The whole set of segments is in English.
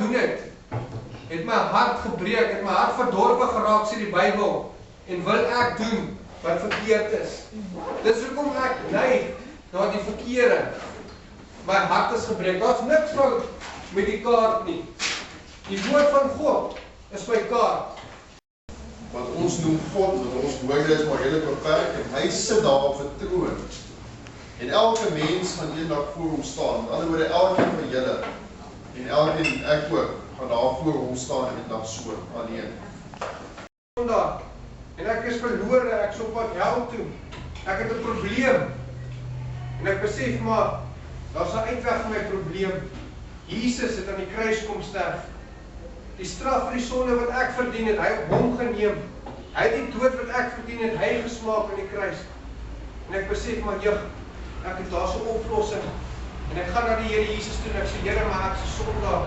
doen het my hart gebreek, het my hart verdorwe geraak, sê die Bybel, en wil ek doen wat verkeerd is. Dis hoekom ek neig na die verkeerde. My hart is gebreek. Daar's niks fout met die kaart nie. Die woord van God is my kaart. Want ons noem God, want ons woorde is maar redelijk beperk, en hy sit daar op 'n troon. En elke mens gaan eendag voor hom staan. Met ander woorde, elkeen van julle, en elkeen, ek ook, gaan daar voor hom staan eendag so, alleen. Sondag, en ek is verlore, ek is op pad hel toe. Ek het 'n probleem. En ek besef maar, daar's 'n uitweg vir my probleem. Jesus het aan die kruis kom sterf. Die straf vir die sonde wat ek verdien het, hy op hom geneem. Hy het die dood wat ek verdien het, hy gesmaak aan die kruis. En ek besef maar, ek het daar so 'n oplossing. En ek gaan na die Here Jesus toe en ek sê, Here, maar ek is 'n sondaar.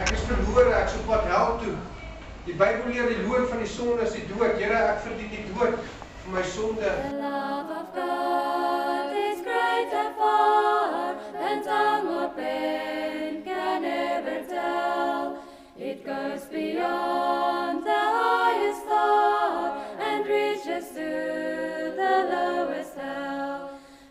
Ek is verlore, ek is op pad hel toe. Die Bybel leer die loon van die sonde is die dood. Here, ek verdien die dood vir my sonde. The love of God is greater far than tongue or pen can ever tell. It goes beyond the highest thought and reaches to the lowest hell.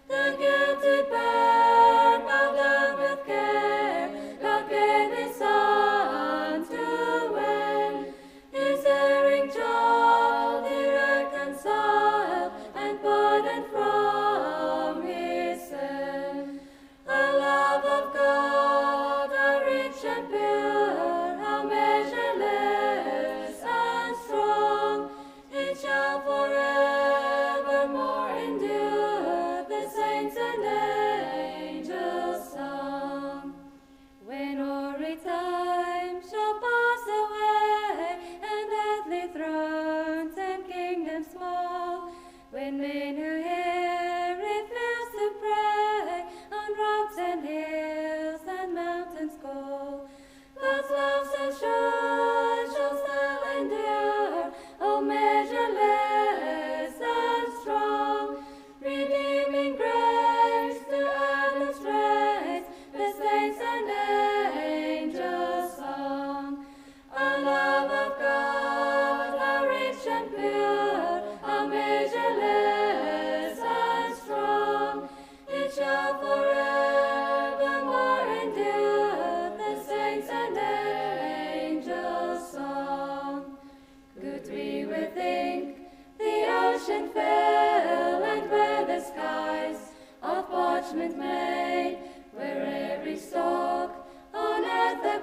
The guilty pair bowed down with care, God gave His Son to win. His erring child He reconciled and pardoned from his sin. The love of God, how rich and pure, how measureless and strong, it shall forevermore endure, the saints and angels' song. When hoary time shall pass away, and earthly thrones and kingdoms fall, when men who hear refuse to pray, on rocks and hills and mountains call, God's love so sure shall still endure, oh measureless and strong, redeeming grace to endless race, the saints and angels' song. A love of God, how rich and pure, how measureless and strong, it shall forevermore endure, the saints and angels' song. Could we would think the ocean fell, and where the skies of parchment made, where every stalk on earth a